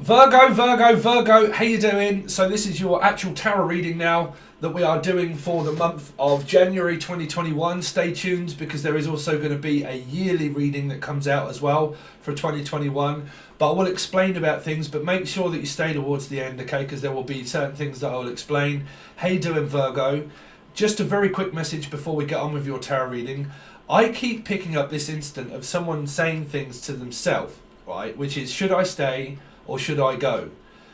Virgo, how you doing? So this is your actual tarot reading now that we are doing for the month of January 2021. Stay tuned because there is also going to be a yearly reading that comes out as well for 2021. But I will explain about things, but make sure that you stay towards the end, okay? Because there will be certain things that I will explain. How you doing, Virgo? Just a very quick message before we get on with your tarot reading. I keep picking up this instant of someone saying things to themselves, right? Which is, should I stay or should I go?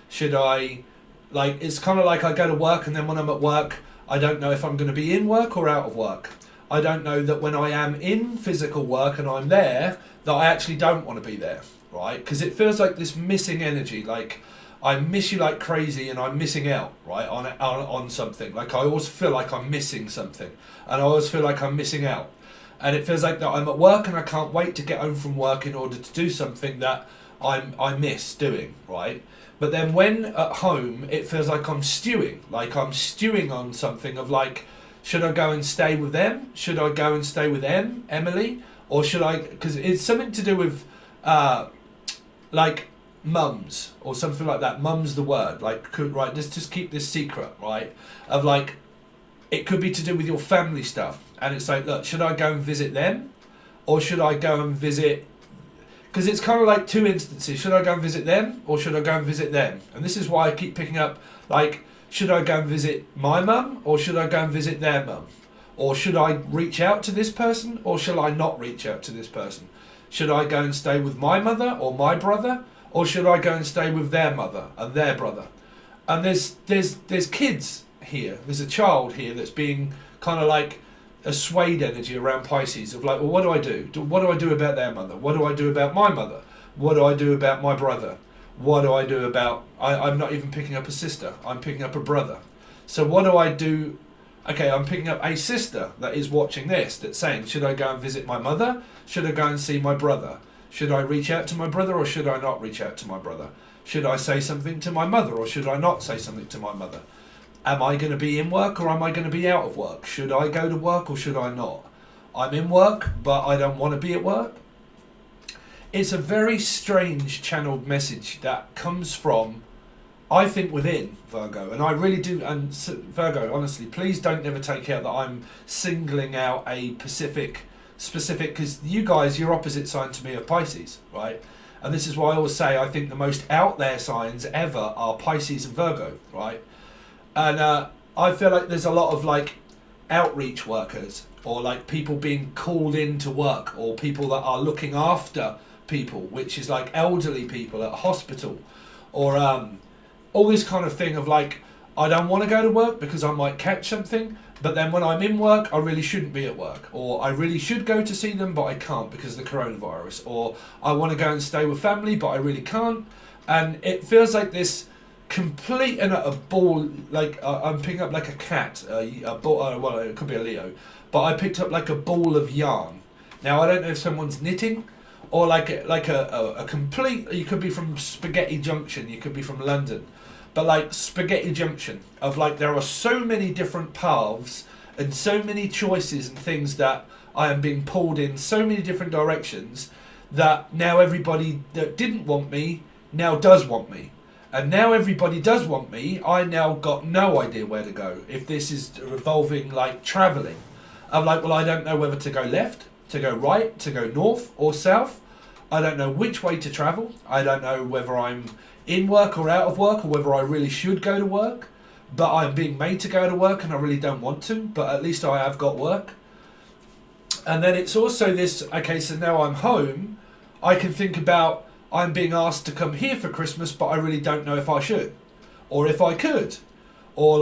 Should I, like, it's kind of like I go to work and then when I'm at work, I don't know if I'm going to be in work or out of work. I don't know that when I am in physical work and I'm there, that I actually don't want to be there, right? Because it feels like this missing energy, like I miss you like crazy and I'm missing out, right, on something. Like I always feel like I'm missing something and I always feel like I'm missing out. And it feels like that I'm at work and I can't wait to get home from work in order to do something that I miss doing, right? But then when at home, it feels like I'm stewing on something of like, should I go and stay with them? Should I go and stay with Emily? Or should I, because it's something to do with like mums or something like that. Mum's the word, like, right, let's just keep this secret, right? Of like, it could be to do with your family stuff. And it's like, look, should I go and visit them? Or should I go and visit, because it's kind of like two instances. Should I go and visit them or should I go and visit them? And this is why I keep picking up, like, should I go and visit my mum or should I go and visit their mum? Or should I reach out to this person or shall I not reach out to this person? Should I go and stay with my mother or my brother or should I go and stay with their mother and their brother? And there's kids here. There's a child here that's being kind of like a swayed energy around Pisces of like, well, what do I do? What do I do about their mother? What do I do about my mother? What do I do about my brother? What do I do about, I'm not even picking up a sister, I'm picking up a brother. So what do I do? Okay, I'm picking up a sister that is watching this, that's saying, should I go and visit my mother? Should I go and see my brother? Should I reach out to my brother or should I not reach out to my brother? Should I say something to my mother or should I not say something to my mother? Am I going to be in work or am I going to be out of work? Should I go to work or should I not? I'm in work, but I don't want to be at work. It's a very strange channeled message that comes from, I think, within Virgo. And I really do, and Virgo, honestly, please don't ever take out that I'm singling out a specific, because you guys, you're opposite sign to me of Pisces, right? And this is why I always say I think the most out there signs ever are Pisces and Virgo, right? And I feel like there's a lot of like outreach workers or like people being called in to work or people that are looking after people, which is like elderly people at a hospital or all this kind of thing of like, I don't want to go to work because I might catch something, but then when I'm in work, I really shouldn't be at work, or I really should go to see them, but I can't because of the coronavirus, or I want to go and stay with family, but I really can't. And it feels like this complete and a ball, like I'm picking up like a cat, a ball, well, it could be a Leo, but I picked up like a ball of yarn. Now I don't know if someone's knitting or like a complete, you could be from Spaghetti Junction, you could be from London, but like Spaghetti Junction of like there are so many different paths and so many choices and things that I am being pulled in so many different directions that now everybody that didn't want me now does want me. And now everybody does want me. I now got no idea where to go. If this is revolving like travelling, I'm like, well, I don't know whether to go left, to go right, to go north or south. I don't know which way to travel. I don't know whether I'm in work or out of work or whether I really should go to work. But I'm being made to go to work and I really don't want to. But at least I have got work. And then it's also this, okay, so now I'm home. I can think about, I'm being asked to come here for Christmas, but I really don't know if I should, or if I could, or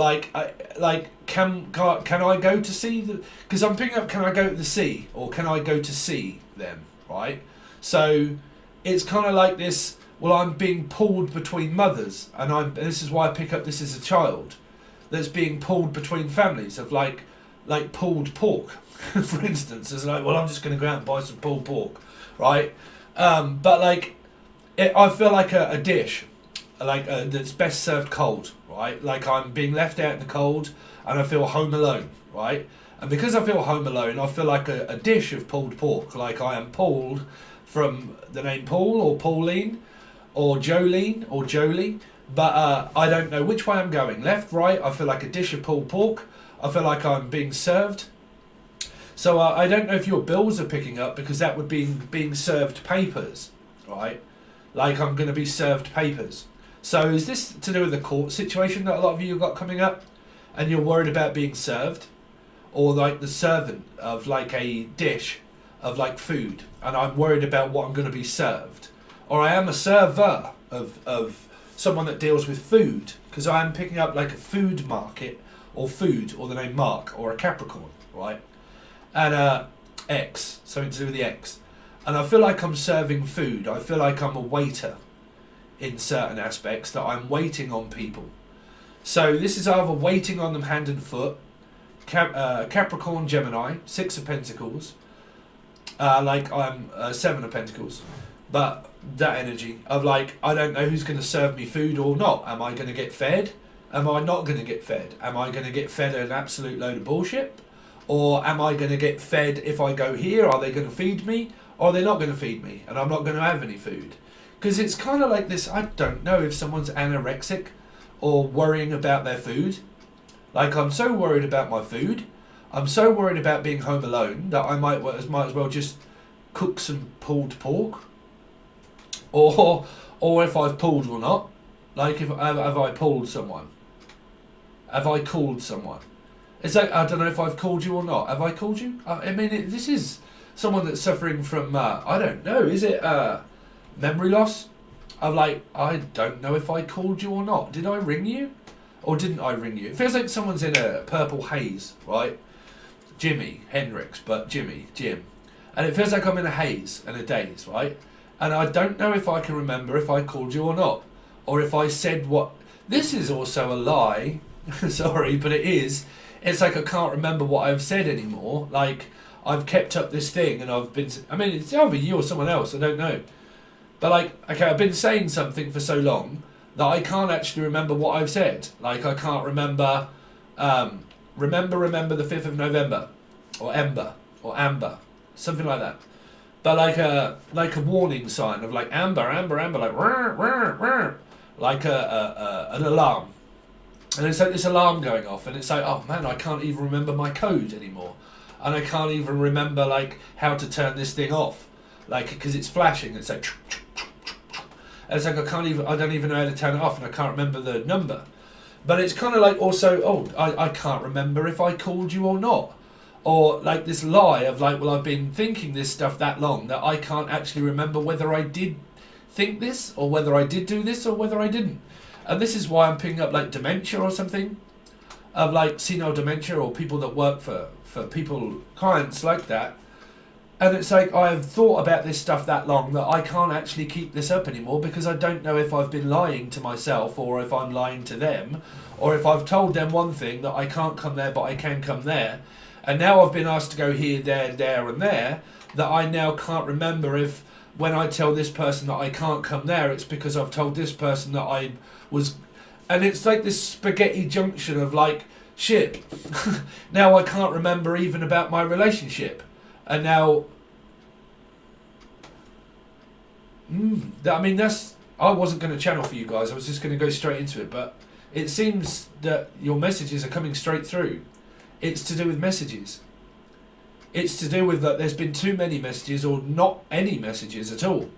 can I go to see the? Because I'm picking up, can I go to the sea, or can I go to see them? Right. So it's kind of like this. Well, I'm being pulled between mothers, and this is why I pick up this as a child, that's being pulled between families of like pulled pork, for instance. It's like, well, I'm just going to go out and buy some pulled pork, right? But like. I feel like a dish, like that's best served cold, right? Like I'm being left out in the cold, and I feel home alone, right? And because I feel home alone, I feel like a dish of pulled pork. Like I am pulled from the name Paul or Pauline, or Jolene or Jolie, but I don't know which way I'm going. Left, right. I feel like a dish of pulled pork. I feel like I'm being served. So I don't know if your bills are picking up, because that would be being served papers, right? Like I'm going to be served papers. So is this to do with the court situation that a lot of you have got coming up, and you're worried about being served, or like the servant of like a dish of like food, and I'm worried about what I'm going to be served, or I am a server of someone that deals with food, because I am picking up like a food market or food or the name Mark or a Capricorn, right? And X, something to do with the X. And I feel like I'm serving food. I feel like I'm a waiter in certain aspects, that I'm waiting on people. So this is either waiting on them hand and foot, Capricorn, Gemini, 6 of Pentacles, like I'm 7 of Pentacles. But that energy of like, I don't know who's going to serve me food or not. Am I going to get fed? Am I not going to get fed? Am I going to get fed an absolute load of bullshit? Or am I going to get fed if I go here? Are they going to feed me? Or are they not going to feed me? And I'm not going to have any food. Because it's kind of like this, I don't know if someone's anorexic or worrying about their food. Like, I'm so worried about my food. I'm so worried about being home alone that I might as well just cook some pulled pork. Or if I've pulled or not. Like, have I pulled someone? Have I called someone? It's like, I don't know if I've called you or not. Have I called you? I mean, this is someone that's suffering from, I don't know, is it memory loss? I'm like, I don't know if I called you or not. Did I ring you? Or didn't I ring you? It feels like someone's in a purple haze, right? Jimi Hendrix, but Jim. And it feels like I'm in a haze and a daze, right? And I don't know if I can remember if I called you or not. Or if I said what... This is also a lie. Sorry, but it is. It's like I can't remember what I've said anymore. Like, I've kept up this thing and I've been... I mean, it's either you or someone else, I don't know. But like, okay, I've been saying something for so long that I can't actually remember what I've said. Like, I can't remember... remember the 5th of November. Or Ember. Or Amber. Something like that. But like a warning sign of like amber, like rrr, rrr, rrr, like an alarm. And it's like this alarm going off, and it's like, oh man, I can't even remember my code anymore, and I can't even remember like how to turn this thing off, like, because it's flashing. It's like, and it's like I don't even know how to turn it off, and I can't remember the number. But it's kind of like also, I can't remember if I called you or not. Or like this lie of like, well, I've been thinking this stuff that long that I can't actually remember whether I did think this, or whether I did do this, or whether I didn't. And this is why I'm picking up like dementia or something, of like senile dementia, or people that work for people, clients like that. And it's like, I've thought about this stuff that long that I can't actually keep this up anymore, because I don't know if I've been lying to myself, or if I'm lying to them, or if I've told them one thing that I can't come there but I can come there. And now I've been asked to go here, there and there, that I now can't remember if when I tell this person that I can't come there, it's because I've told this person that I was... And it's like this spaghetti junction of like, shit, now I can't remember even about my relationship. And now... I mean, that's... I wasn't going to channel for you guys, I was just going to go straight into it, but it seems that your messages are coming straight through. It's to do with messages. It's to do with that there's been too many messages, or not any messages at all.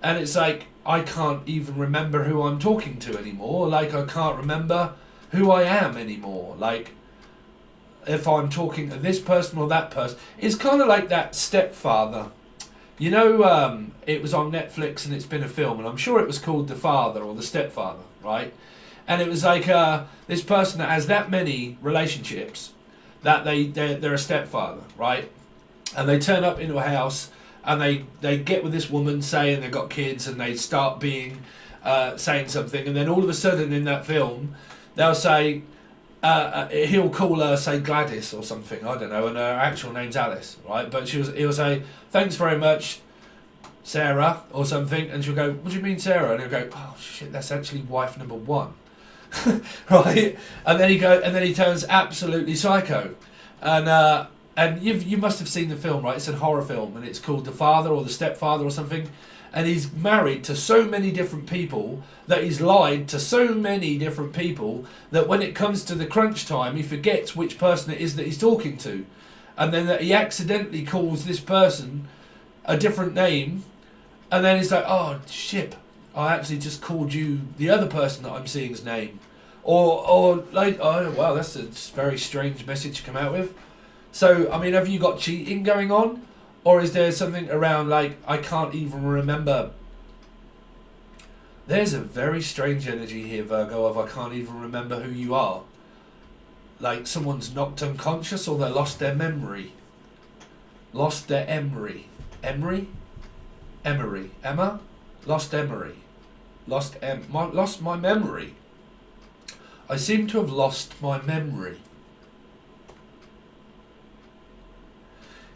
And it's like, I can't even remember who I'm talking to anymore. Like, I can't remember who I am anymore. Like, if I'm talking to this person or that person. It's kind of like that Stepfather. You know, it was on Netflix and it's been a film, and I'm sure it was called The Father or The Stepfather, right? And it was like this person that has that many relationships, that they're a stepfather, right? And they turn up into a house and they get with this woman saying they've got kids, and they start being saying something, and then all of a sudden in that film they'll say he'll call her, say, Gladys or something, I don't know, and her actual name's Alice, right? But he'll say, thanks very much, Sarah, or something, and she'll go, what do you mean, Sarah? And he'll go, oh shit, that's actually wife number 1. Right, and then he turns absolutely psycho, and you must have seen the film, right? It's a horror film, and it's called The Father or The Stepfather or something, And he's married to so many different people, that he's lied to so many different people, that when it comes to the crunch time, he forgets which person it is that he's talking to. And then that he accidentally calls this person a different name. And then he's like, oh, shit, I actually just called you the other person that I'm seeing's name. Or like, oh, wow, that's a very strange message to come out with. So, I mean, have you got cheating going on? Or is there something around, like, I can't even remember? There's a very strange energy here, Virgo, of I can't even remember who you are. Like someone's knocked unconscious, or they lost their memory. Lost their emery. Emery? Emery. Emma? Lost emery. Lost my memory. I seem to have lost my memory.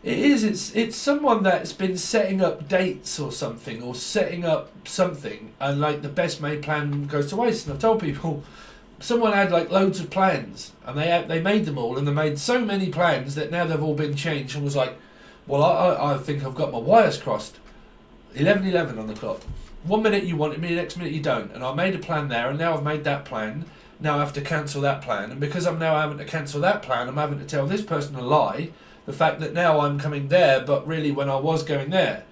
It's someone that's been setting up dates or something, or setting up something, and like the best made plan goes to waste. And I've told people, someone had like loads of plans, and they made them all, and they made so many plans that now they've all been changed, and was like, well, I think I've got my wires crossed. 11:11 on the clock. 1 minute you wanted me, the next minute you don't. And I made a plan there, and now I've made that plan. Now I have to cancel that plan, and because I'm now having to cancel that plan, I'm having to tell this person a lie. The fact that now I'm coming there, but really when I was going there.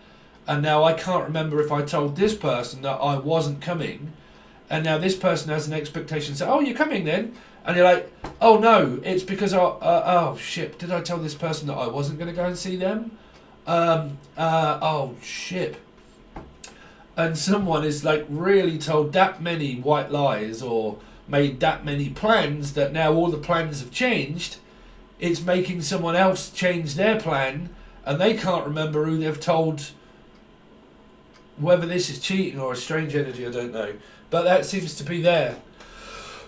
And now I can't remember if I told this person that I wasn't coming. And now this person has an expectation. So, oh, you're coming then? And you're like, oh no, it's because oh shit, did I tell this person that I wasn't going to go and see them? Oh shit. And someone is like really told that many white lies, or made that many plans, that now all the plans have changed. It's making someone else change their plan, and they can't remember who they've told. Whether this is cheating or a strange energy, I don't know. But that seems to be there.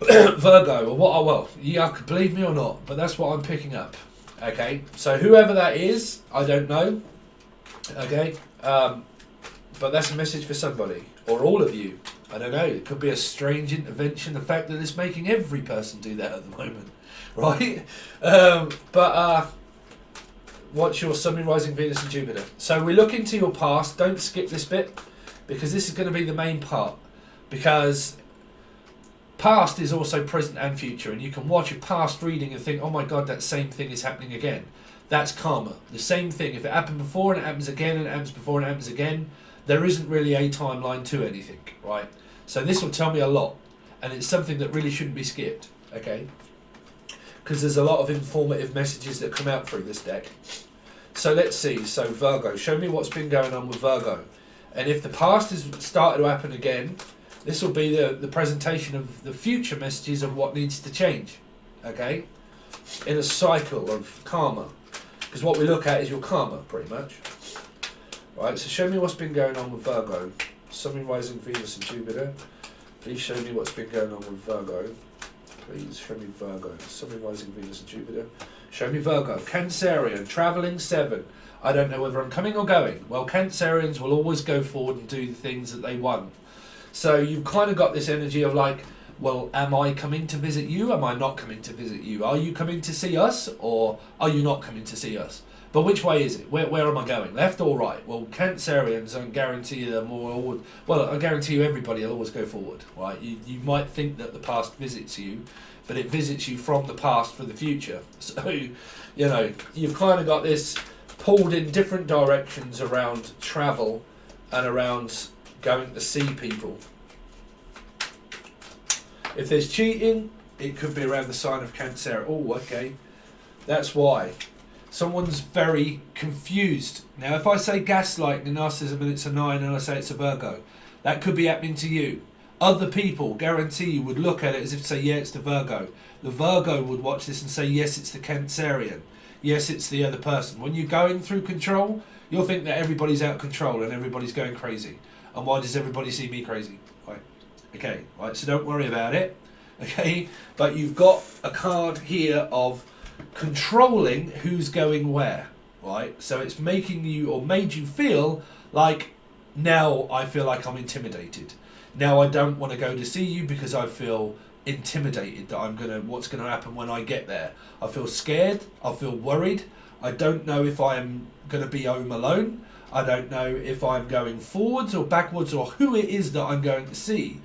Virgo, or what? Well, you can believe me or not, but that's what I'm picking up. Okay, so whoever that is, I don't know. Okay, but that's a message for somebody, or all of you. I don't know. It could be a strange intervention. The fact that it's making every person do that at the moment. Right? What's your Sun, Moon, Rising, Venus and Jupiter? So we look into your past. Don't skip this bit, because this is going to be the main part. Because past is also present and future, and you can watch a past reading and think, oh my god, that same thing is happening again. That's karma. The same thing. If it happened before and it happens again and it happens before and it happens again, there isn't really a timeline to anything, right? So this will tell me a lot, and it's something that really shouldn't be skipped, okay? Because there's a lot of informative messages that come out through this deck. So let's see. So Virgo, show me what's been going on with Virgo. And if the past has started to happen again, this will be the presentation of the future messages of what needs to change, okay? In a cycle of karma. Because what we look at is your karma, pretty much. Right, so show me what's been going on with Virgo. Sun, Moon, Rising, Venus and Jupiter. Please show me what's been going on with Virgo. Please show me Virgo. Sun, Moon, Rising, Venus and Jupiter. Show me Virgo. Cancerian, travelling 7. I don't know whether I'm coming or going. Well, Cancerians will always go forward and do the things that they want. So you've kind of got this energy of like, well, am I coming to visit you? Am I not coming to visit you? Are you coming to see us, or are you not coming to see us? But which way is it? Where am I going? Left or right? Well, Cancerians, I guarantee you I guarantee you everybody will always go forward, right? You might think that the past visits you, but it visits you from the past for the future. So, you know, you've kind of got this pulled in different directions around travel and around going to see people. If there's cheating, it could be around the sign of Cancer. Oh, okay. That's why. Someone's very confused. Now, if I say gaslighting and narcissism and it's a 9 and I say it's a Virgo, that could be happening to you. Other people, guarantee you, would look at it as if to say, yeah, it's the Virgo. The Virgo would watch this and say, yes, it's the Cancerian. Yes, it's the other person. When you're going through control, you'll think that everybody's out of control and everybody's going crazy. And why does everybody see me crazy? Right. Okay, right, so don't worry about it. Okay, but you've got a card here of controlling who's going where, right? So it's making you, or made you feel like, now I feel like I'm intimidated. Now I don't want to go to see you because I feel intimidated that what's gonna happen when I get there. I feel scared, I feel worried, I don't know if I'm gonna be home alone, I don't know if I'm going forwards or backwards or who it is that I'm going to see.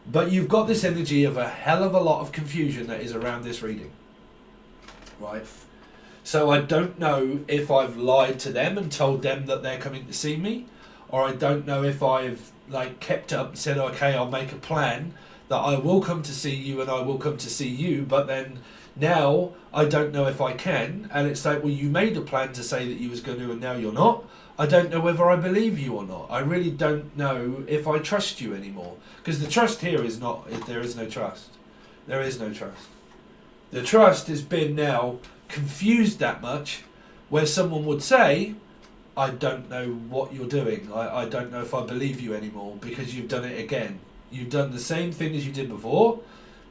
But you've got this energy of a hell of a lot of confusion that is around this reading. Right? So I don't know if I've lied to them and told them that they're coming to see me, or I don't know if I've like kept up and said, okay, I'll make a plan that I will come to see you and I will come to see you, but then now I don't know if I can, and it's like, well, you made a plan to say that you was going to and now you're not. I don't know whether I believe you or not. I really don't know if I trust you anymore, because the trust here is not, there is no trust. There is no trust. The trust has been now confused that much where someone would say, I don't know what you're doing. I don't know if I believe you anymore because you've done it again. You've done the same thing as you did before.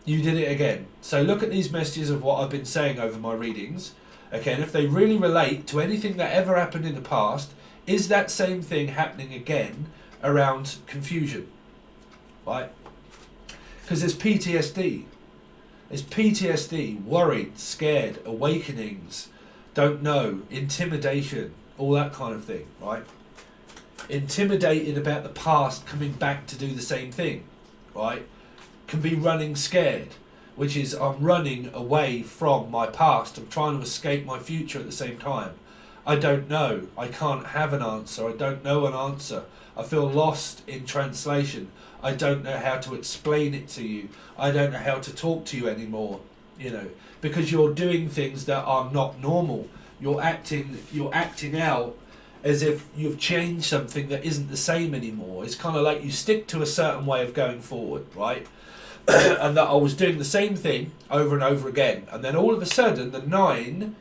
You did it again. So look at these messages of what I've been saying over my readings. Okay, and if they really relate to anything that ever happened in the past, is that same thing happening again around confusion? Right? Because there's PTSD. There's PTSD, worried, scared, awakenings, don't know, intimidation, all that kind of thing, right? Intimidated about the past coming back to do the same thing, right? Can be running scared, which is I'm running away from my past. I'm trying to escape my future at the same time. I don't know. I can't have an answer. I don't know an answer. I feel lost in translation. I don't know how to explain it to you. I don't know how to talk to you anymore, you know, because you're doing things that are not normal. You're acting out as if you've changed something that isn't the same anymore. It's kind of like you stick to a certain way of going forward, right? And that I was doing the same thing over and over again. And then all of a sudden, the 9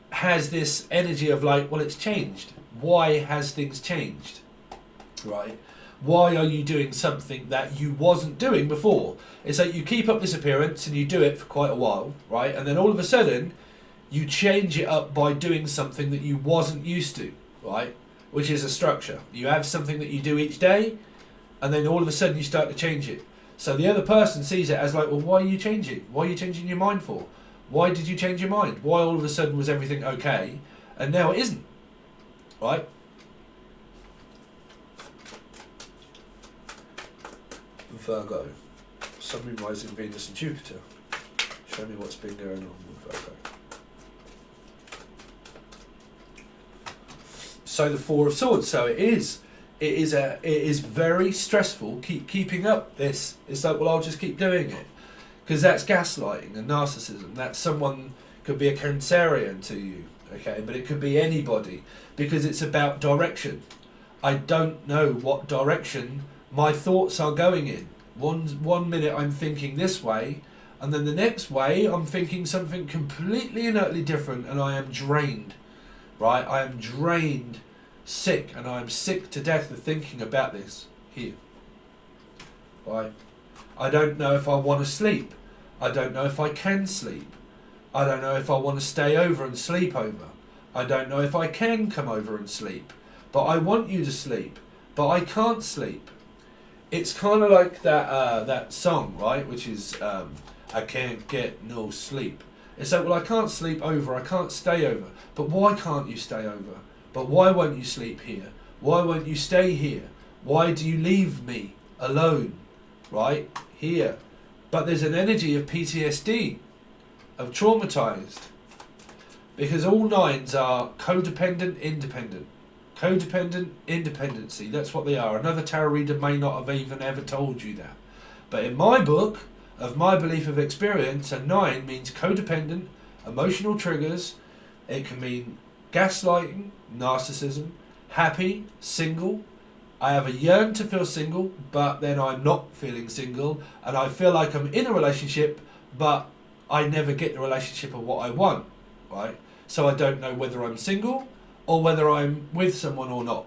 has this energy of like, well, it's changed. Why has things changed? Right? Why are you doing something that you wasn't doing before? It's like you keep up this appearance and you do it for quite a while, right? And then all of a sudden, you change it up by doing something that you wasn't used to, right? Which is a structure. You have something that you do each day, and then all of a sudden you start to change it. So the other person sees it as like, well, why are you changing? Why are you changing your mind for? Why did you change your mind? Why all of a sudden was everything okay, and now it isn't, right? Virgo, Sun, Moon, Rising, Venus and Jupiter. Show me what's been going on with Virgo. So the 4 of Swords. So it is very stressful. Keeping up this. It's like, well, I'll just keep doing it, because that's gaslighting and narcissism. That someone could be a Cancerian to you, okay, but it could be anybody, because it's about direction. I don't know what direction my thoughts are going in. One minute I'm thinking this way, and then the next way I'm thinking something completely and utterly different, and I am drained, right? I am drained, sick, and I am sick to death of thinking about this here, right? I don't know if I want to sleep. I don't know if I can sleep. I don't know if I want to stay over and sleep over. I don't know if I can come over and sleep, but I want you to sleep, but I can't sleep. It's kind of like that song, right? Which is, I can't get no sleep. It's like, well, I can't sleep over, I can't stay over. But why can't you stay over? But why won't you sleep here? Why won't you stay here? Why do you leave me alone, right? Here. But there's an energy of PTSD, of traumatized. Because all 9s are codependent, independent. Codependent, independency, that's what they are. Another tarot reader may not have even ever told you that. But in my book, of my belief of experience, a 9 means codependent, emotional triggers. It can mean gaslighting, narcissism, happy, single. I have a yearn to feel single, but then I'm not feeling single, and I feel like I'm in a relationship, but I never get the relationship of what I want, right? So I don't know whether I'm single or whether I'm with someone or not.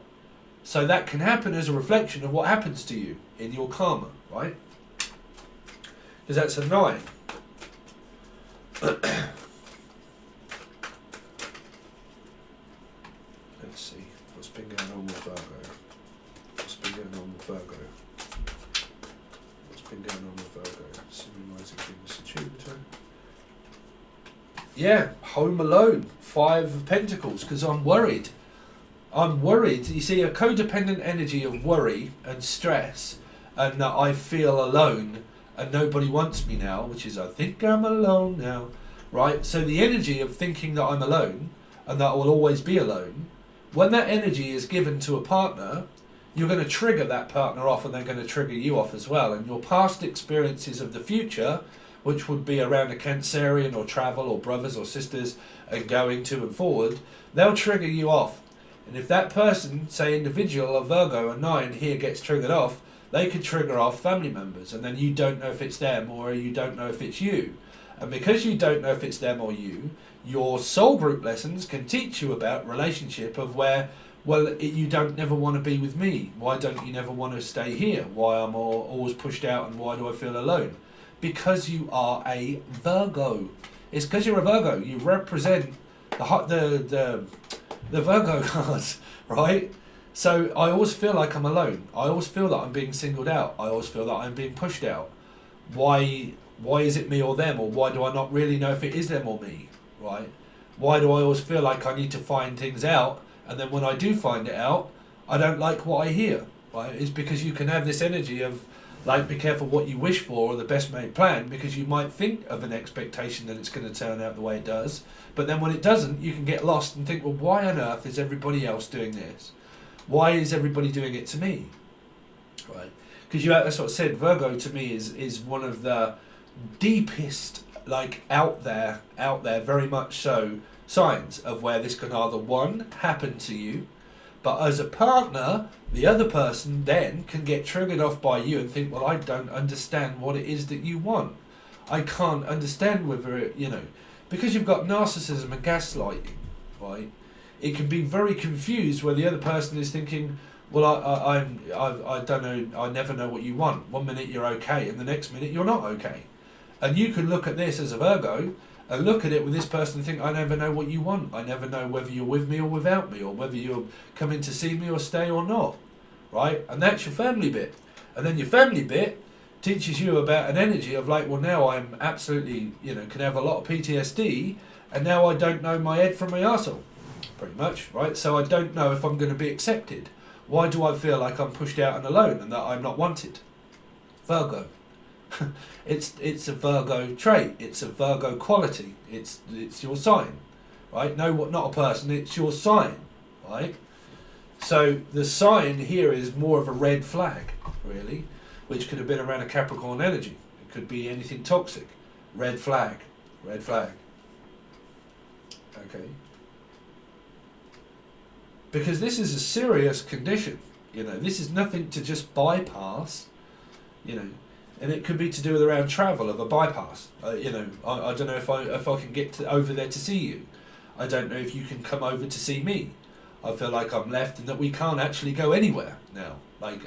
So that can happen as a reflection of what happens to you in your karma, right? Because that's a 9. Let's see, what's been going on with Virgo? What's been going on with Virgo? What's been going on with Virgo? Sun, Rising, Venus and Jupiter. Yeah, home alone. 5 of Pentacles, because I'm worried. I'm worried. You see, a codependent energy of worry and stress, and that I feel alone and nobody wants me now, which is I think I'm alone now, right? So the energy of thinking that I'm alone and that I will always be alone, when that energy is given to a partner, you're going to trigger that partner off and they're going to trigger you off as well. And your past experiences of the future, which would be around a Cancerian or travel or brothers or sisters and going to and forward, they'll trigger you off. And if that person, say individual or Virgo or 9 here gets triggered off, they could trigger off family members, and then you don't know if it's them or you don't know if it's you. And because you don't know if it's them or you, your soul group lessons can teach you about relationship of where, well, you don't never want to be with me. Why don't you never want to stay here? Why I'm always pushed out, and why do I feel alone? Because you are a Virgo. It's because you're a Virgo. You represent the Virgo cards, right? So I always feel like I'm alone. I always feel that I'm being singled out. I always feel that I'm being pushed out. Why is it me or them? Or why do I not really know if it is them or me, right? Why do I always feel like I need to find things out, and then when I do find it out, I don't like what I hear, right? It's because you can have this energy of, like, be careful what you wish for or the best made plan, because you might think of an expectation that it's going to turn out the way it does, but then when it doesn't, you can get lost and think, well, why on earth is everybody else doing this? Why is everybody doing it to me? Right? Because that's what I said, Virgo to me is one of the deepest, like, out there, very much so, signs of where this can either, one, happen to you, but as a partner, the other person then can get triggered off by you and think, well, I don't understand what it is that you want. I can't understand whether it, because you've got narcissism and gaslighting, right? It can be very confused where the other person is thinking, well, I don't know, I never know what you want. One minute you're okay, and the next minute you're not okay. And you can look at this as a Virgo and look at it with this person and think, I never know what you want. I never know whether you're with me or without me, or whether you're coming to see me or stay or not, right? And that's your family bit. And then your family bit teaches you about an energy of like, well, now I'm absolutely, can have a lot of PTSD, and now I don't know my head from my arsehole, pretty much, right? So I don't know if I'm going to be accepted. Why do I feel like I'm pushed out and alone and that I'm not wanted? Virgo. It's a Virgo trait. It's a Virgo quality. It's your sign, right? No, not a person. It's your sign, right? So the sign here is more of a red flag, really, which could have been around a Capricorn energy. It could be anything toxic. Red flag. Red flag. Okay. Because this is a serious condition. This is nothing to just bypass. And it could be to do with around travel, of a bypass. I don't know if I can get over there to see you. I don't know if you can come over to see me. I feel like I'm left and that we can't actually go anywhere now. Like,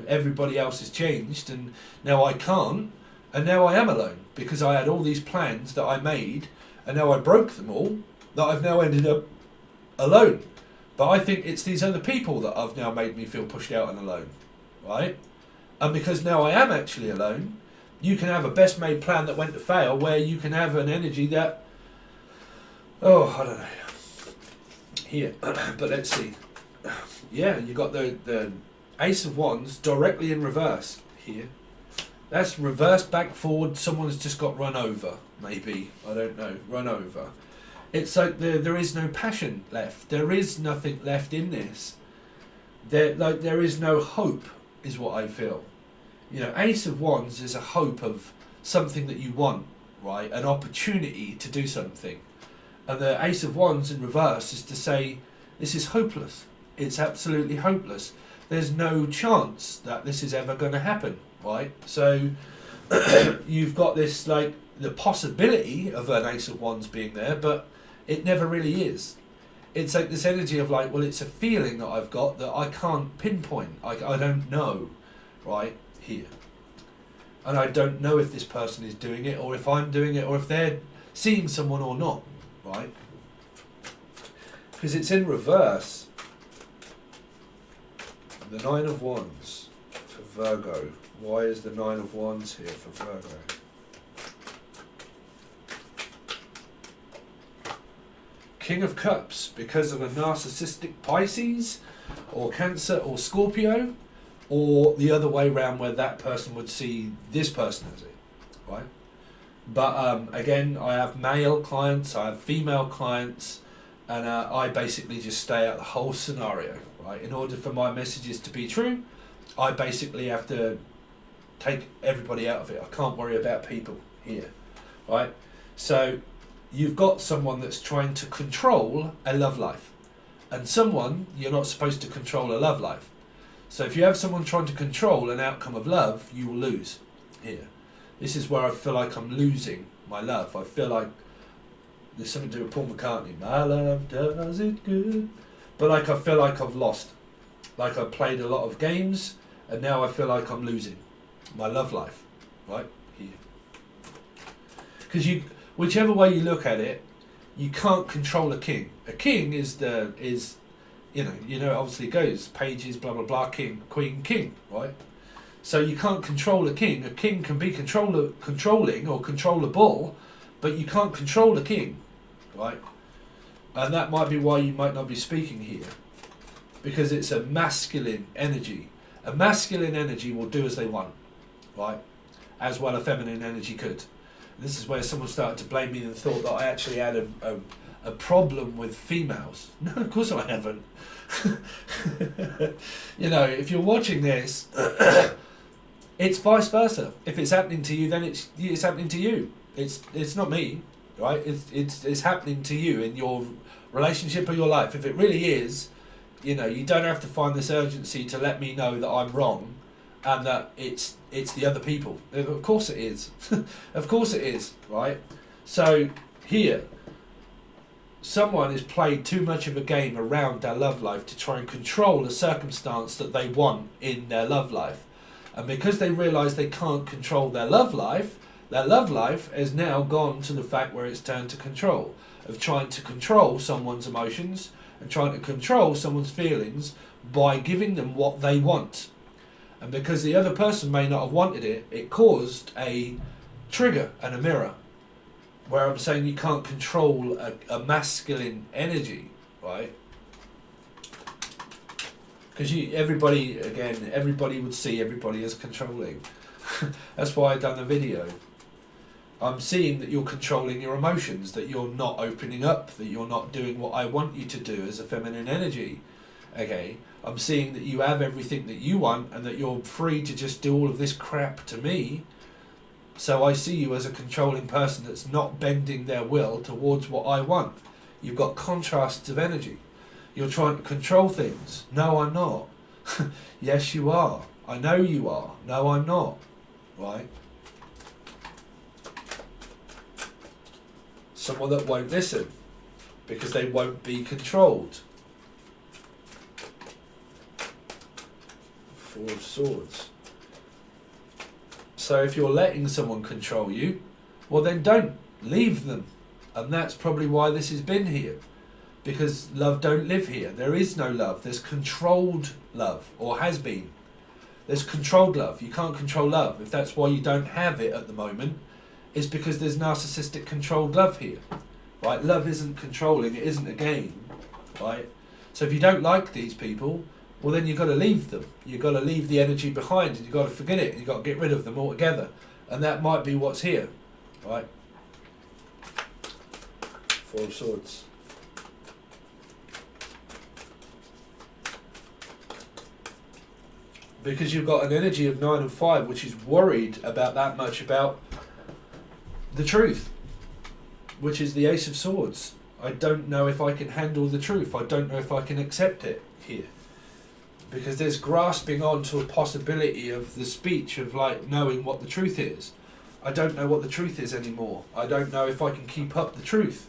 everybody else has changed, and now I can't, and now I am alone because I had all these plans that I made, and now I broke them all, that I've now ended up alone. But I think it's these other people that have now made me feel pushed out and alone, right? And because now I am actually alone, you can have a best made plan that went to fail, where you can have an energy that, I don't know, here, but let's see. Yeah, you got the Ace of Wands directly in reverse here. That's reverse, back, forward. Someone's just got run over, maybe. I don't know, run over. It's like there is no passion left. There is nothing left in this. There is no hope, is what I feel. Ace of Wands is a hope of something that you want, right? An opportunity to do something. And the Ace of Wands in reverse is to say, this is hopeless. It's absolutely hopeless. There's no chance that this is ever going to happen, right? So you've got this, like, the possibility of an Ace of Wands being there, but it never really is. It's like this energy of like, well, it's a feeling that I've got that I can't pinpoint. I don't know, right, here. And I don't know if this person is doing it, or if I'm doing it, or if they're seeing someone or not, right? Because it's in reverse. The Nine of Wands for Virgo. Why is the Nine of Wands here for Virgo? King of Cups, because of a narcissistic Pisces or Cancer or Scorpio, or the other way around where that person would see this person as it, right? But again, I have male clients, I have female clients, and I basically just stay out the whole scenario, right? In order for my messages to be true, I basically have to take everybody out of it. I can't worry about people here, right? So you've got someone that's trying to control a love life, and someone you're not supposed to control a love life. So if you have someone trying to control an outcome of love, you will lose here. This is where I feel like I'm losing my love. I feel like there's something to do with Paul McCartney. My love does it good. But like I feel like I've lost. Like I played a lot of games and now I feel like I'm losing my love life. Right? Here. Because whichever way you look at it, you can't control a king. A king is you know, obviously it goes pages, blah blah blah, king, queen, king, right? So you can't control a king. A king can be controlling or controllable, but you can't control a king, right? And that might be why you might not be speaking here, because it's a masculine energy. A masculine energy will do as they want, right? As well a feminine energy could. And this is where someone started to blame me and thought that I actually had a problem with females. No, of course I haven't. You know, if you're watching this, it's vice versa. If it's happening to you, then it's happening to you. It's not me, right? It's happening to you in your relationship or your life. If it really is, you know, you don't have to find this urgency to let me know that I'm wrong, and that it's the other people. Of course it is. Of course it is, right? So here, someone has played too much of a game around their love life to try and control a circumstance that they want in their love life. And because they realise they can't control their love life has now gone to the fact where it's turned to control, of trying to control someone's emotions and trying to control someone's feelings by giving them what they want. And because the other person may not have wanted it, it caused a trigger and a mirror, where I'm saying you can't control a masculine energy, right? Because everybody would see everybody as controlling. That's why I done the video. I'm seeing that you're controlling your emotions, that you're not opening up, that you're not doing what I want you to do as a feminine energy. Okay, I'm seeing that you have everything that you want and that you're free to just do all of this crap to me. So I see you as a controlling person that's not bending their will towards what I want. You've got contrasts of energy. You're trying to control things. No, I'm not. Yes, you are. I know you are. No, I'm not. Right? Someone that won't listen because they won't be controlled. Four of Swords. So if you're letting someone control you, well then don't. Leave them. And that's probably why this has been here. Because love don't live here. There is no love. There's controlled love, or has been. There's controlled love. You can't control love. If that's why you don't have it at the moment, it's because there's narcissistic controlled love here. Right? Love isn't controlling. It isn't a game. Right? So if you don't like these people, well then you've got to leave them. You've got to leave the energy behind and you've got to forget it. You've got to get rid of them altogether. And that might be what's here. Right? Four of Swords. Because you've got an energy of 9 and 5 which is worried about that much about the truth, which is the Ace of Swords. I don't know if I can handle the truth. I don't know if I can accept it here. Because there's grasping on to a possibility of the speech of like knowing what the truth is. I don't know what the truth is anymore. I don't know if I can keep up the truth.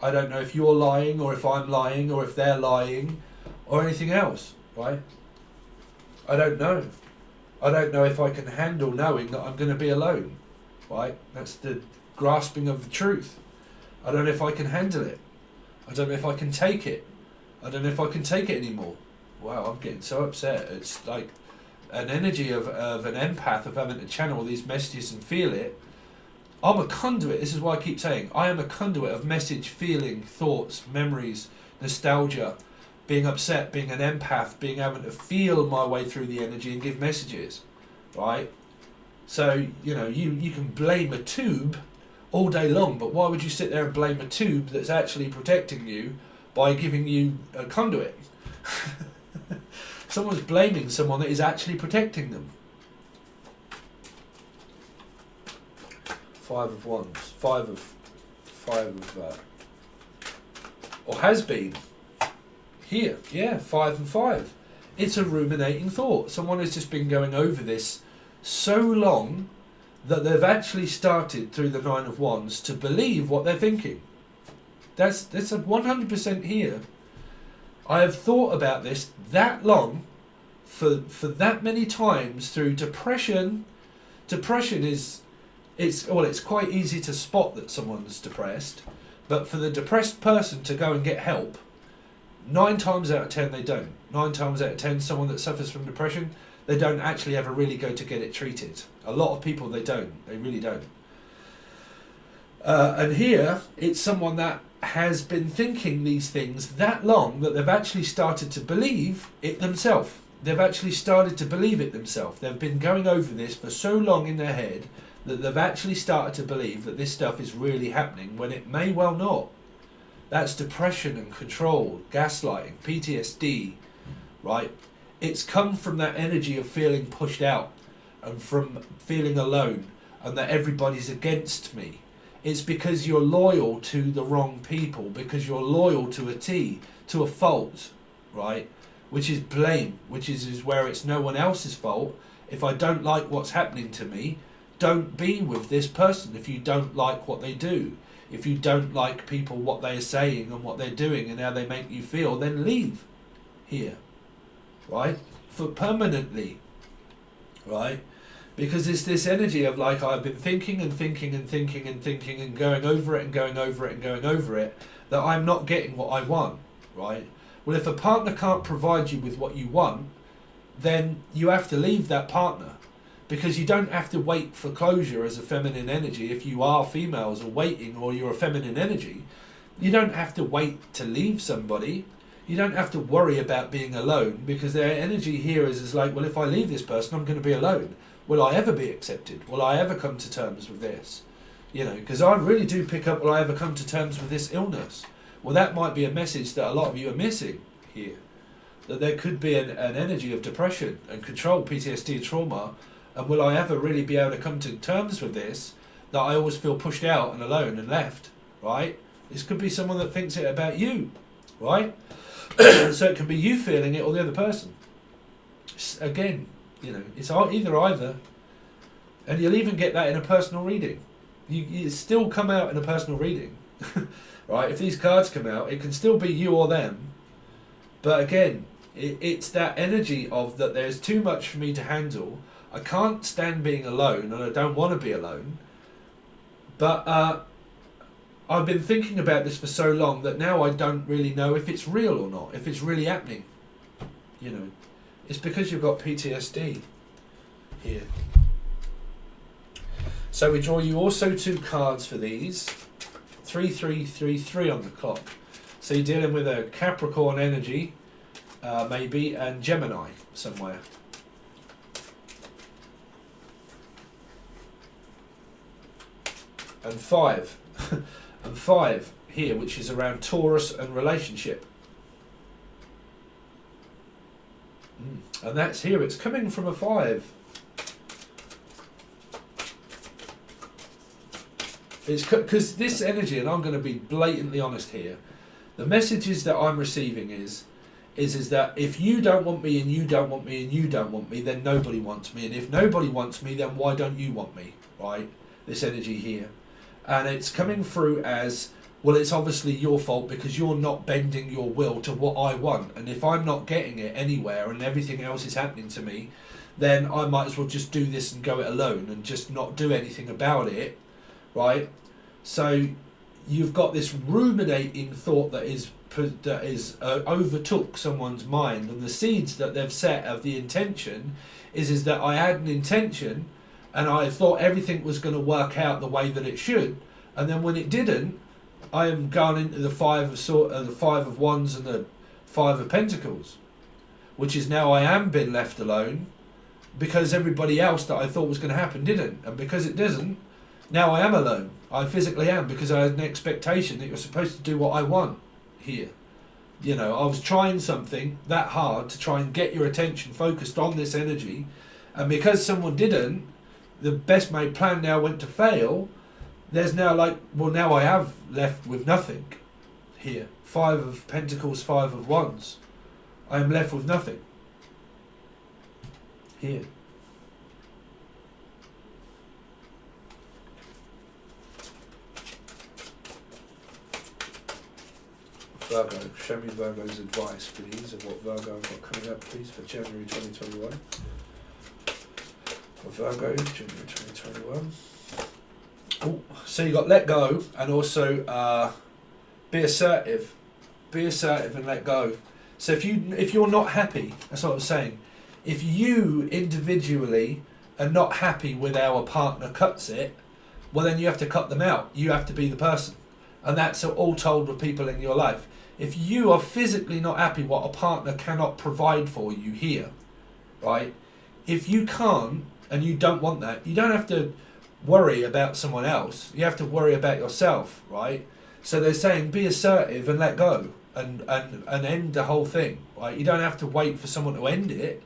I don't know if you're lying or if I'm lying or if they're lying or anything else, right? I don't know. I don't know if I can handle knowing that I'm going to be alone, right? That's the grasping of the truth. I don't know if I can handle it. I don't know if I can take it. I don't know if I can take it anymore. Wow, I'm getting so upset. It's like an energy of an empath, of having to channel these messages and feel it. I'm a conduit. This is why I keep saying I am a conduit of message, feeling, thoughts, memories, nostalgia, being upset, being an empath, being able to feel my way through the energy and give messages, right? So, you know, you can blame a tube all day long, but why would you sit there and blame a tube that's actually protecting you by giving you a conduit? Someone's blaming someone that is actually protecting them. Five of Wands. Or has been. Here, yeah, 5 and 5. It's a ruminating thought. Someone has just been going over this so long that they've actually started through the 9 of Wands to believe what they're thinking. That's a 100% here. I have thought about this that long, for that many times through depression. Depression is, it's quite easy to spot that someone's depressed, but for the depressed person to go and get help, 9 times out of 10 they don't. 9 times out of 10, someone that suffers from depression, they don't actually ever really go to get it treated. A lot of people, they don't. They really don't. And here, it's someone that has been thinking these things that long that they've actually started to believe it themselves. They've actually started to believe it themselves. They've been going over this for so long in their head that they've actually started to believe that this stuff is really happening when it may well not. That's depression and control, gaslighting, PTSD, right? It's come from that energy of feeling pushed out and from feeling alone and that everybody's against me. It's because you're loyal to the wrong people, because you're loyal to a T, to a fault, right? Which is blame, which is where it's no one else's fault. If I don't like what's happening to me, don't be with this person if you don't like what they do. If you don't like people, what they're saying and what they're doing and how they make you feel, then leave here, right? For permanently, right? Because it's this energy of like, I've been thinking and thinking and thinking and thinking and going over it and going over it and going over it, that I'm not getting what I want, right? Well, if a partner can't provide you with what you want, then you have to leave that partner. Because you don't have to wait for closure as a feminine energy. If you are females or waiting, or you're a feminine energy, you don't have to wait to leave somebody. You don't have to worry about being alone, because their energy here is like, well, if I leave this person, I'm going to be alone. Will I ever be accepted? Will I ever come to terms with this? You know, because I really do pick up, will I ever come to terms with this illness? Well, that might be a message that a lot of you are missing here. That there could be an energy of depression and control, PTSD, trauma. And will I ever really be able to come to terms with this, that I always feel pushed out and alone and left, right? This could be someone that thinks it about you, right? So it can be you feeling it or the other person. Again, you know, it's either. And you'll even get that in a personal reading. You still come out in a personal reading, right? If these cards come out, it can still be you or them. But again, it's that energy of that there's too much for me to handle. I can't stand being alone, and I don't want to be alone. But I've been thinking about this for so long that now I don't really know if it's real or not, if it's really happening. You know, it's because you've got PTSD here. So we draw you also 2 cards for these. 3 on the clock. So you're dealing with a Capricorn energy, maybe, and Gemini somewhere. And 5. And 5 here, which is around Taurus and relationship. And that's here, it's coming from a 5. It's because this energy, and I'm going to be blatantly honest here, the messages that I'm receiving is that if you don't want me and you don't want me and you don't want me, then nobody wants me. And if nobody wants me, then why don't you want me, right? This energy here. And it's coming through as, well, it's obviously your fault because you're not bending your will to what I want. And if I'm not getting it anywhere and everything else is happening to me, then I might as well just do this and go it alone and just not do anything about it, right? So you've got this ruminating thought that is overtook someone's mind, and the seeds that they've set of the intention is that I had an intention and I thought everything was going to work out the way that it should, and then when it didn't, I am going into the Five of Wands and the Five of Pentacles, which is now I am being left alone because everybody else that I thought was going to happen didn't, and because it doesn't, now I am alone. I physically am, because I had an expectation that you're supposed to do what I want here. You know, I was trying something that hard to try and get your attention focused on this energy, and because someone didn't, the best made plan now went to fail. There's now like, well, now I have left with nothing here. Five of Pentacles, Five of Wands. I am left with nothing here. Virgo, show me Virgo's advice, please, of what Virgo I've got coming up, please, for January 2021. For Virgo, January 2021. Oh, so you got let go, and also be assertive. Be assertive and let go. So if you're not happy, that's what I'm saying. If you individually are not happy with how a partner cuts it, well then you have to cut them out. You have to be the person. And that's all told with people in your life. If you are physically not happy what a partner cannot provide for you here, right? If you can't and you don't want that, you don't have to worry about someone else. You have to worry about yourself, right? So they're saying be assertive and let go and end the whole thing, right? You don't have to wait for someone to end it,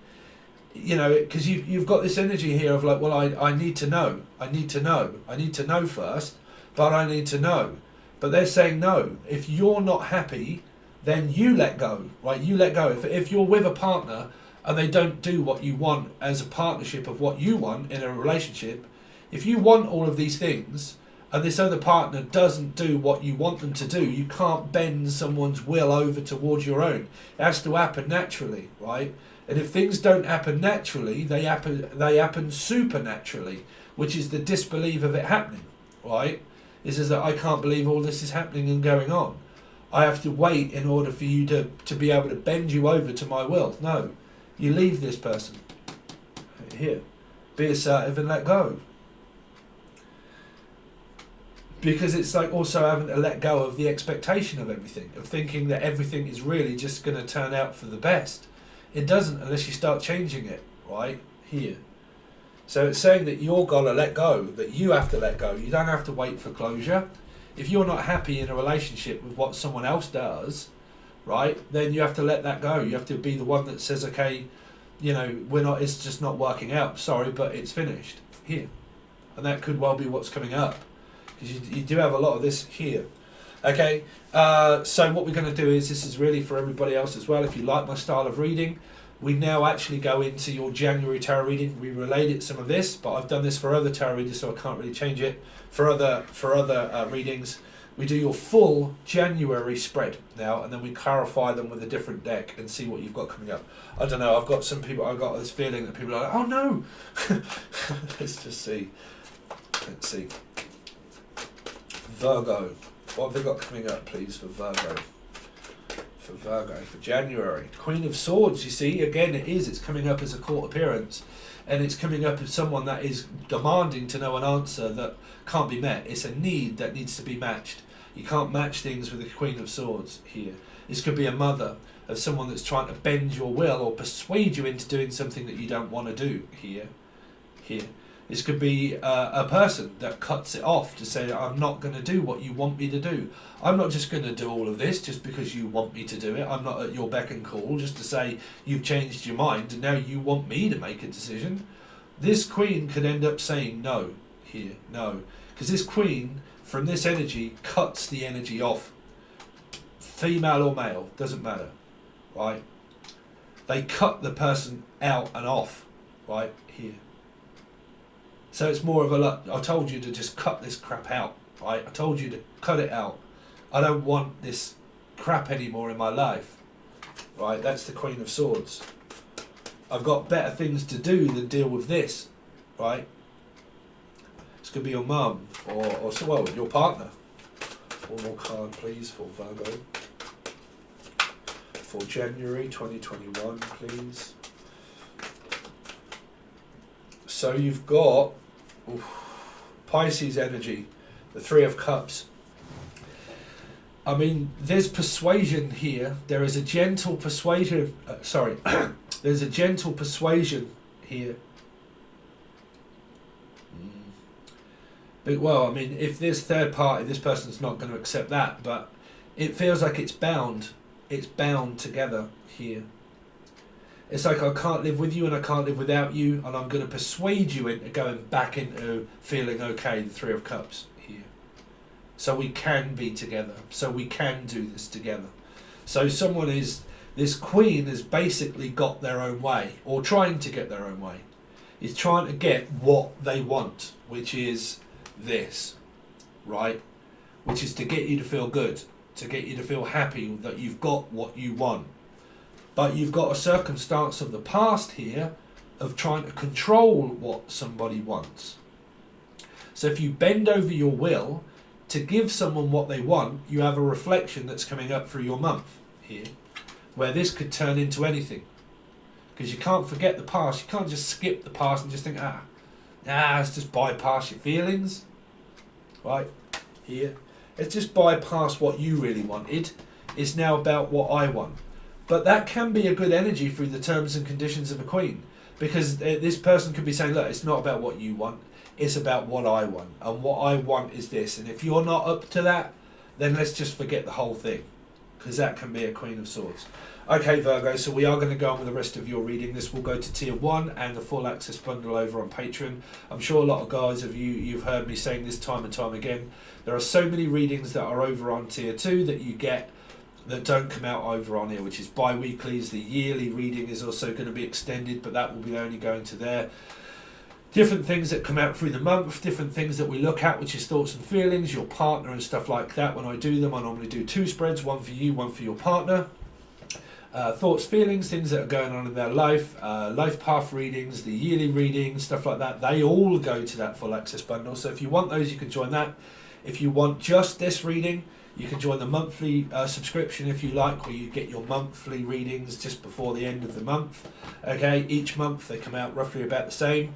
you know, because you've got this energy here of like, well, I need to know. I need to know first, but I need to know. But they're saying no. If you're not happy, then you let go, right? You let go. If you're with a partner and they don't do what you want as a partnership of what you want in a relationship, if you want all of these things and this other partner doesn't do what you want them to do, you can't bend someone's will over towards your own. It has to happen naturally, right? And if things don't happen naturally, they happen supernaturally, which is the disbelief of it happening, right? This is that I can't believe all this is happening and going on. I have to wait in order for you to be able to bend you over to my will. No, you leave this person. Here, be assertive and let go. Because it's like also having to let go of the expectation of everything, of thinking that everything is really just going to turn out for the best. It doesn't unless you start changing it, right? Here. So it's saying that you're going to let go, that you have to let go. You don't have to wait for closure. If you're not happy in a relationship with what someone else does, right, then you have to let that go. You have to be the one that says, okay, you know, it's just not working out. Sorry, but it's finished here. And that could well be what's coming up. Because you do have a lot of this here. Okay, so what we're going to do is, this is really for everybody else as well. If you like my style of reading, we now actually go into your January tarot reading. We related some of this, but I've done this for other tarot readers, so I can't really change it. For other readings, we do your full January spread now, and then we clarify them with a different deck and see what you've got coming up. I don't know, I've got this feeling that people are like, oh no! Let's just see. Let's see. Virgo. What have they got coming up, please, for Virgo? For Virgo, for January. Queen of Swords, you see, again it's coming up as a court appearance, and it's coming up as someone that is demanding to know an answer that can't be met. It's a need that needs to be matched. You can't match things with the Queen of Swords here. This could be a mother of someone that's trying to bend your will or persuade you into doing something that you don't want to do here. This could be a person that cuts it off to say, I'm not going to do what you want me to do. I'm not just going to do all of this just because you want me to do it. I'm not at your beck and call just to say you've changed your mind and now you want me to make a decision. This queen could end up saying no here, no. Because this queen, from this energy, cuts the energy off. Female or male, doesn't matter, right? They cut the person out and off, right, here. So it's more of a, I told you to just cut this crap out, right? I told you to cut it out. I don't want this crap anymore in my life, right? That's the Queen of Swords. I've got better things to do than deal with this, right? This could be your mum or your partner. One more card, please, for Virgo. For January 2021, please. So you've got Pisces energy, the Three of Cups. I mean, there's persuasion here. There is a gentle persuasion. There's a gentle persuasion here. But, well, I mean, if there's third party, this person's not going to accept that. But it feels like it's bound. It's bound together here. It's like I can't live with you and I can't live without you, and I'm going to persuade you into going back into feeling okay, the Three of Cups here. So we can be together. So we can do this together. So this Queen has basically got their own way, or trying to get their own way. Is trying to get what they want, which is this, right? Which is to get you to feel good, to get you to feel happy that you've got what you want. But you've got a circumstance of the past here of trying to control what somebody wants. So if you bend over your will to give someone what they want, you have a reflection that's coming up through your month here, where this could turn into anything. Because you can't forget the past. You can't just skip the past and just think, let's just bypass your feelings. Right? Here. Let's just bypass what you really wanted. It's now about what I want. But that can be a good energy through the terms and conditions of a Queen. Because this person could be saying, look, it's not about what you want. It's about what I want. And what I want is this. And if you're not up to that, then let's just forget the whole thing. Because that can be a Queen of Swords. Okay, Virgo, so we are going to go on with the rest of your reading. This will go to tier 1 and the full access bundle over on Patreon. I'm sure a lot of guys of you've heard me saying this time and time again. There are so many readings that are over on tier 2 that you get that don't come out over on here, which is bi-weeklies. The yearly reading is also going to be extended, but that will be only going to there. Different things that come out through the month, different things that we look at, which is thoughts and feelings, your partner and stuff like that. When I do them, I normally do 2 spreads, one for you, one for your partner. Thoughts, feelings, things that are going on in their life, life path readings, the yearly readings, stuff like that. They all go to that full access bundle. So if you want those, you can join that. If you want just this reading, you can join the monthly subscription if you like, where you get your monthly readings just before the end of the month. Okay, each month they come out roughly about the same.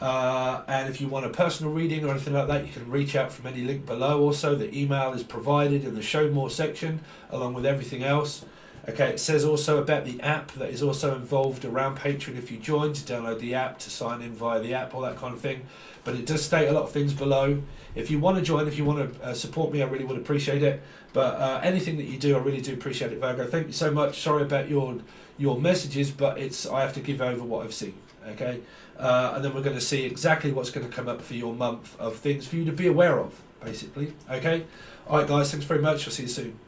And if you want a personal reading or anything like that, you can reach out from any link below. Also, the email is provided in the show more section along with everything else. Okay, it says also about the app that is also involved around Patreon if you join, to download the app, to sign in via the app, all that kind of thing. But it does state a lot of things below. If you want to join, if you want to support me, I really would appreciate it. But anything that you do, I really do appreciate it, Virgo. Thank you so much. Sorry about your messages, but I have to give over what I've seen. Okay, and then we're going to see exactly what's going to come up for your month of things for you to be aware of, basically. Okay, all right, guys. Thanks very much. I'll see you soon.